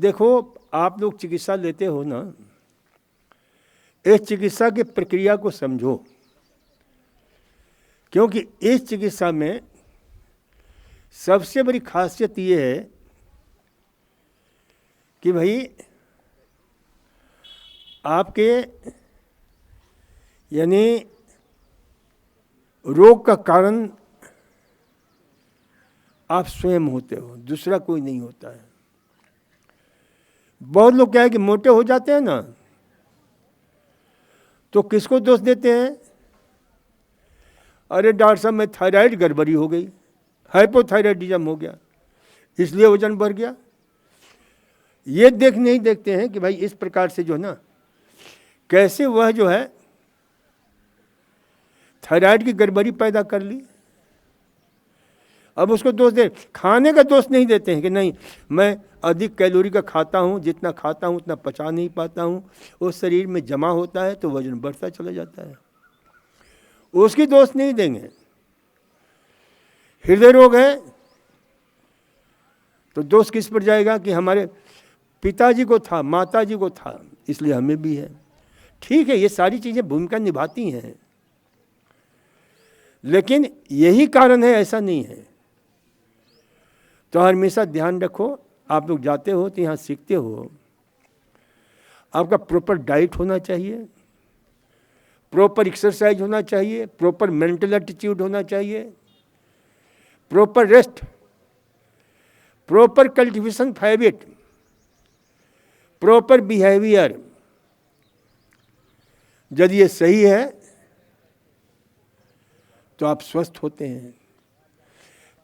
देखो, आप लोग चिकित्सा लेते हो ना, इस चिकित्सा की प्रक्रिया को समझो, क्योंकि इस चिकित्सा में सबसे बड़ी खासियत ये है कि भाई आपके यानी रोग का कारण आप स्वयं होते हो, दूसरा कोई नहीं होता है। बहुत लोग क्या है कि मोटे हो जाते हैं ना, तो किसको दोष देते हैं? अरे डॉक्टर साहब, मैं थायराइड गड़बड़ी हो गई, हाइपोथायराइडिज्म हो गया, इसलिए वजन बढ़ गया। ये नहीं देखते हैं कि भाई इस प्रकार से जो है ना, कैसे वह जो है थायराइड की गड़बड़ी पैदा कर ली। अब उसको दोष दे, खाने का दोष नहीं देते हैं कि नहीं मैं अधिक कैलोरी का खाता हूँ, जितना खाता हूँ उतना पचा नहीं पाता हूँ, वो शरीर में जमा होता है तो वजन बढ़ता चला जाता है, उसकी दोष नहीं देंगे। हृदय रोग है तो दोष किस पर जाएगा कि हमारे पिताजी को था, माताजी को था, इसलिए हमें भी है। ठीक है, ये सारी चीज़ें भूमिका निभाती हैं, लेकिन यही कारण है ऐसा नहीं है। तो हमेशा ध्यान रखो, आप लोग जाते हो तो यहाँ सीखते हो, आपका प्रॉपर डाइट होना चाहिए, प्रॉपर एक्सरसाइज होना चाहिए, प्रॉपर मेंटल एटीट्यूड होना चाहिए, proper rest, proper cultivation of habit, proper behaviour. यदि ये सही है तो आप स्वस्थ होते हैं,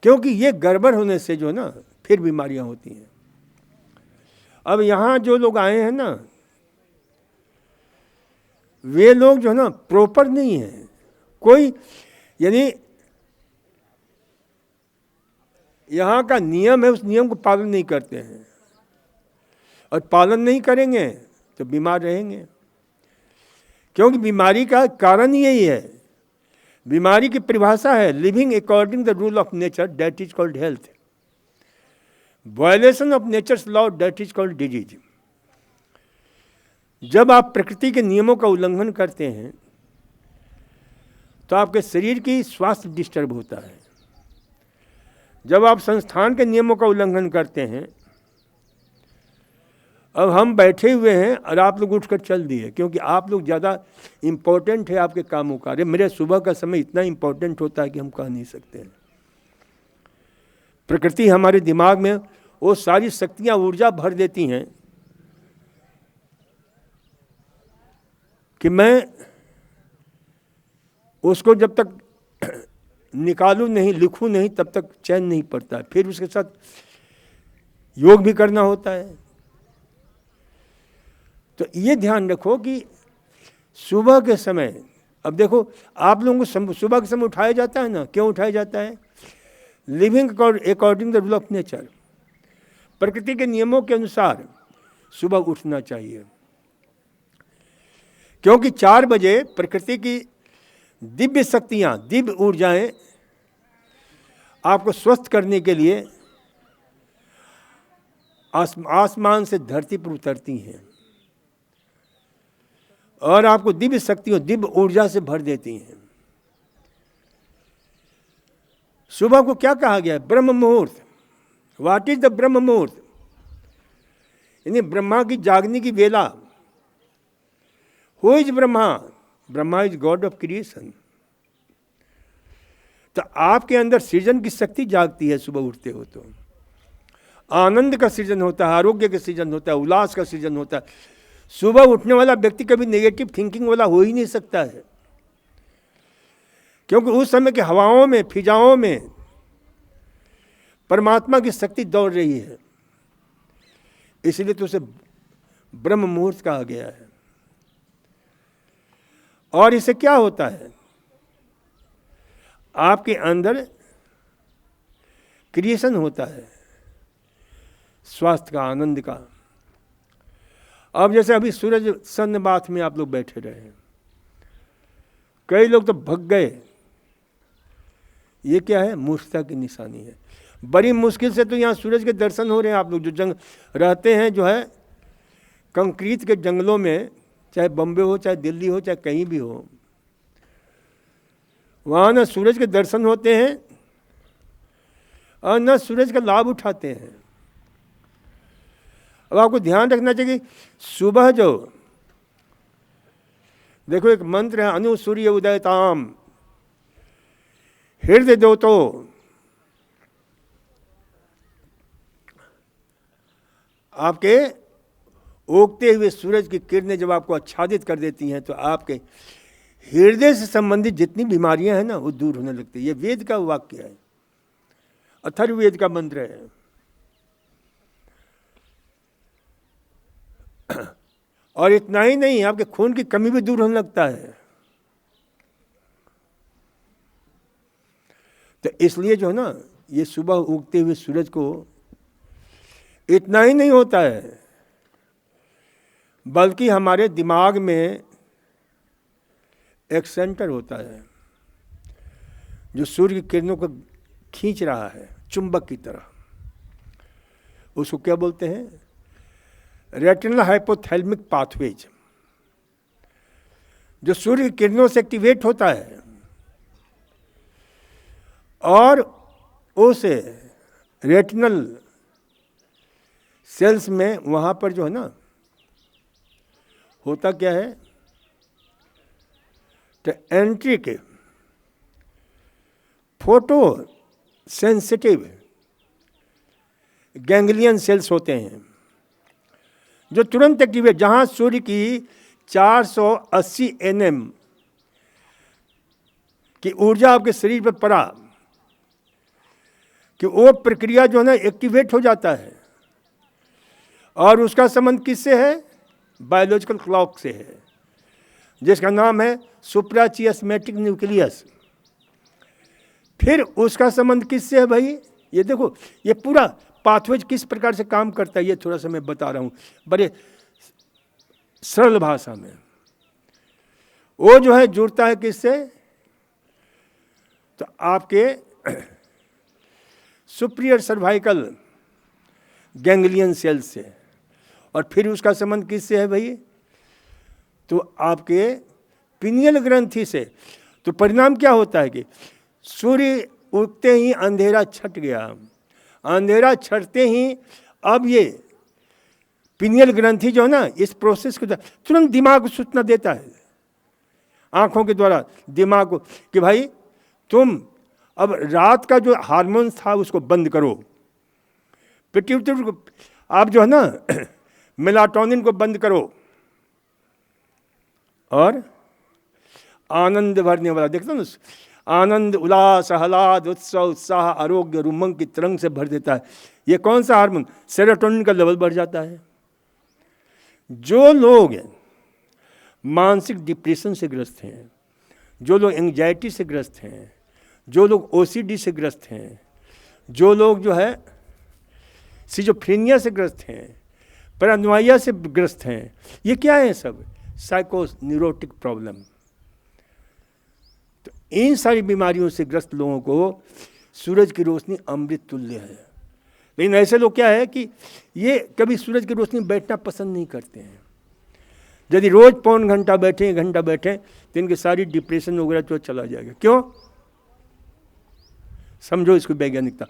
क्योंकि ये गड़बड़ होने से जो ना फिर बीमारियां होती हैं। अब यहाँ जो लोग आए हैं ना, वे लोग जो है ना प्रॉपर नहीं है, कोई यानी यहाँ का नियम है, उस नियम को पालन नहीं करते हैं, और पालन नहीं करेंगे तो बीमार रहेंगे, क्योंकि बीमारी का कारण यही है। बीमारी की परिभाषा है living according the rule of nature, that is called health. Violation of nature's law, that is called disease. जब आप प्रकृति के नियमों का उल्लंघन करते हैं तो आपके शरीर की स्वास्थ्य डिस्टर्ब होता है। जब आप संस्थान के नियमों का उल्लंघन करते हैं, अब हम बैठे हुए हैं और आप लोग उठकर चल दिए, क्योंकि आप लोग ज़्यादा इम्पोर्टेंट है आपके कामों का। अरे मेरे सुबह का समय इतना इम्पोर्टेंट होता है कि हम कह नहीं सकते हैं। प्रकृति हमारे दिमाग में वो सारी शक्तियाँ, ऊर्जा भर देती हैं कि मैं उसको जब तक निकालूं नहीं, लिखूं नहीं, तब तक चैन नहीं पड़ता। फिर उसके साथ योग भी करना होता है। तो ये ध्यान रखो कि सुबह के समय, अब देखो आप लोगों को सुबह के समय उठाया जाता है ना, क्यों उठाया जाता है? Living according the rule of nature, प्रकृति के नियमों के अनुसार सुबह उठना चाहिए, क्योंकि 4 बजे प्रकृति की दिव्य शक्तियाँ, दिव्य ऊर्जाएं आपको स्वस्थ करने के लिए आसमान से धरती पर उतरती हैं और आपको दिव्य शक्तियों, दिव्य ऊर्जा से भर देती हैं। सुबह को क्या कहा गया है? ब्रह्म मुहूर्त। व्हाट इज द ब्रह्म मुहूर्त? यानी ब्रह्मा की जागने की वेला। Who is Brahma? Brahma is God of creation. तो आपके अंदर सृजन की शक्ति जागती है सुबह उठते हो तो। आनंद का सृजन होता है, आरोग्य का सृजन होता है, उल्लास का सृजन होता है। सुबह उठने वाला व्यक्ति कभी नेगेटिव थिंकिंग वाला हो ही नहीं सकता है, क्योंकि उस समय की हवाओं में, फिजाओं में परमात्मा की शक्ति दौड़ रही है। इसलिए तो उसे ब्रह्म मुहूर्त कहा गया है। और इससे क्या होता है? आपके अंदर क्रिएशन होता है स्वास्थ्य का, आनंद का। अब जैसे अभी सूरज सन्नबाथ में आप लोग बैठे रहे, कई लोग तो भग गए, ये क्या है? मूर्छता की निशानी है। बड़ी मुश्किल से तो यहाँ सूरज के दर्शन हो रहे हैं। आप लोग जो रहते हैं जो है कंक्रीट के जंगलों में, चाहे बम्बे हो, चाहे दिल्ली हो, चाहे कहीं भी हो, वहाँ ना सूरज के दर्शन होते हैं और न सूरज का लाभ उठाते हैं। अब आपको ध्यान रखना चाहिए कि सुबह जो देखो एक मंत्र है, अनु सूर्य उदयताम हृदय दो, तो आपके उगते हुए सूरज की किरणें जब आपको आच्छादित कर देती हैं तो आपके हृदय से संबंधित जितनी बीमारियां हैं ना वो दूर होने लगती है। ये वेद का वाक्य है, अथर्ववेद का मंत्र है। और इतना ही नहीं, आपके खून की कमी भी दूर होने लगता है। तो इसलिए जो है ना, ये सुबह उगते हुए सूरज को इतना ही नहीं होता है, बल्कि हमारे दिमाग में एक सेंटर होता है जो सूर्य की किरणों को खींच रहा है चुंबक की तरह। उसको क्या बोलते हैं? रेटिनल हाइपोथैलेमिक पाथवेज, जो सूर्य की किरणों से एक्टिवेट होता है और उस रेटिनल सेल्स में वहाँ पर जो है ना होता क्या है, तो एंट्री के फोटो सेंसिटिव गैंग्लियन सेल्स होते हैं जो तुरंत एक्टिवेट, जहाँ सूर्य की 480 nm की ऊर्जा आपके शरीर पर पड़ा कि वो प्रक्रिया जो है ना एक्टिवेट हो जाता है। और उसका संबंध किससे है? बायोलॉजिकल क्लॉक से है, जिसका नाम है सुप्राचियस्मेटिक न्यूक्लियस। फिर उसका संबंध किससे है भाई? ये देखो, ये पूरा पाथवेज किस प्रकार से काम करता है ये थोड़ा सा मैं बता रहा हूँ बड़े सरल भाषा में। वो जो है जुड़ता है किससे? तो आपके सुपीरियर सर्वाइकल गैंग्लियन सेल्स से। और फिर उसका संबंध किससे है भाई? तो आपके पिनियल ग्रंथि से। तो परिणाम क्या होता है कि सूर्य उगते ही अंधेरा छट गया, अंधेरा छटते ही अब ये पिनियल ग्रंथि जो है ना इस प्रोसेस को तुरंत दिमाग को सूचना देता है आंखों के द्वारा दिमाग को कि भाई तुम अब रात का जो हार्मोन्स था उसको बंद करो। पिट्यूटरी को आप जो है ना मेलाटोनिन को बंद करो और आनंद भरने वाला, देखते ना, आनंद, उल्लास, आह्लाद, उत्सव, उत्साह, आरोग्य, उमंग की तरंग से भर देता है। ये कौन सा हार्मोन? सेरोटोनिन का लेवल बढ़ जाता है। जो लोग मानसिक डिप्रेशन से ग्रस्त हैं, जो लोग एंग्जाइटी से ग्रस्त हैं, जो लोग ओसीडी से ग्रस्त हैं, जो लोग जो है सिजोफ्रेनिया से ग्रस्त हैं, पैरानोइया से ग्रस्त हैं, ये क्या है? सब साइकोस न्यूरोटिक प्रॉब्लम। तो इन सारी बीमारियों से ग्रस्त लोगों को सूरज की रोशनी अमृत तुल्य है। लेकिन ऐसे लोग क्या है कि ये कभी सूरज की रोशनी में बैठना पसंद नहीं करते हैं। यदि रोज पौन घंटा बैठे, 1 घंटा बैठे, तो इनकी सारी डिप्रेशन वगैरह तो चला जाएगा। क्यों? समझो इसको वैज्ञानिकता।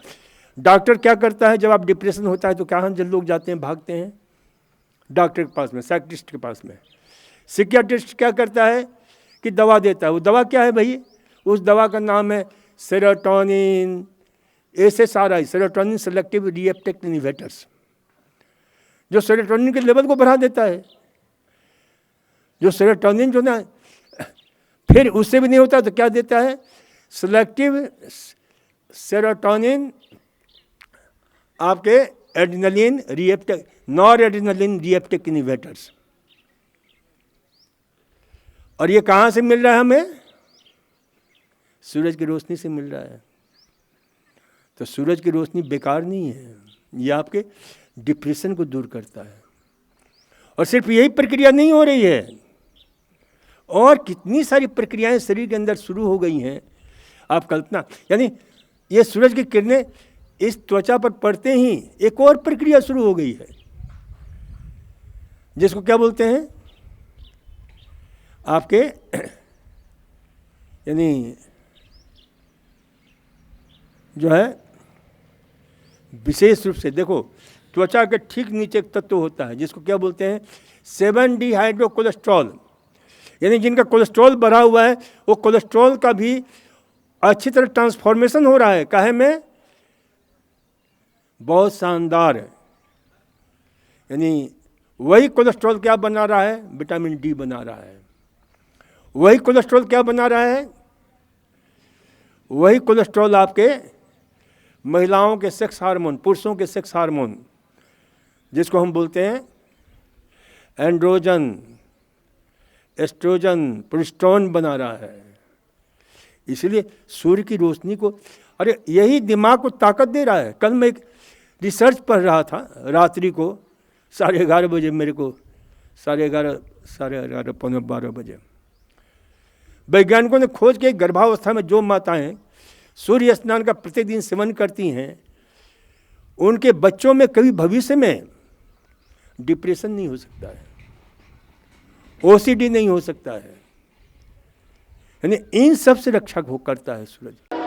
डॉक्टर क्या करता है जब आप डिप्रेशन होता है तो कहाँ जब लोग जाते हैं, भागते हैं डॉक्टर के पास में, साइकियाट्रिस्ट के पास में। साइकियाट्रिस्ट क्या करता है कि दवा देता है। वो दवा क्या है भाई? उस दवा का नाम है serotonin, SSRI, serotonin selective receptor inhibitors, जो सेरोटोनिन के लेवल को बढ़ा देता है। जो सेरोटोनिन जो ना फिर उससे भी नहीं होता तो क्या देता है? सेलेक्टिव सेरोटोनिन आपके adrenaline receptor, nor adrenaline receptor inhibitors. और ये कहाँ से मिल रहा है हमें? सूरज की रोशनी से मिल रहा है। तो सूरज की रोशनी बेकार नहीं है, ये आपके डिप्रेशन को दूर करता है। और सिर्फ यही प्रक्रिया नहीं हो रही है, और कितनी सारी प्रक्रियाएं शरीर के अंदर शुरू हो गई हैं। आप कल्पना, यानी ये सूरज की किरणें इस त्वचा पर पड़ते ही एक और प्रक्रिया शुरू हो गई है, जिसको क्या बोलते हैं, आपके यानी जो है विशेष रूप से देखो, त्वचा के ठीक नीचे एक तत्व होता है जिसको क्या बोलते हैं, 7-डिहाइड्रो कोलेस्ट्रॉल। यानी जिनका कोलेस्ट्रॉल बढ़ा हुआ है वो कोलेस्ट्रॉल का भी अच्छी तरह ट्रांसफॉर्मेशन हो रहा है। काहे में? बहुत शानदार है। यानी वही कोलेस्ट्रॉल क्या बना रहा है, विटामिन डी बना रहा है। वही कोलेस्ट्रॉल क्या बना रहा है, वही कोलेस्ट्रॉल आपके महिलाओं के सेक्स हार्मोन, पुरुषों के सेक्स हार्मोन, जिसको हम बोलते हैं एंड्रोजन, एस्ट्रोजन, प्रोजेस्टेरोन बना रहा है। इसलिए सूर्य की रोशनी को, अरे यही दिमाग को ताकत दे रहा है। कल मैं एक रिसर्च पढ़ रहा था रात्रि को 11:30 बजे, मेरे को 11:30 पौने 12 बजे। वैज्ञानिकों ने खोज के गर्भावस्था में जो माताएं सूर्य स्नान का प्रतिदिन सेवन करती हैं, उनके बच्चों में कभी भविष्य में डिप्रेशन नहीं हो सकता है, ओसीडी नहीं हो सकता है। यानी इन सब से रक्षा करता है सूरज।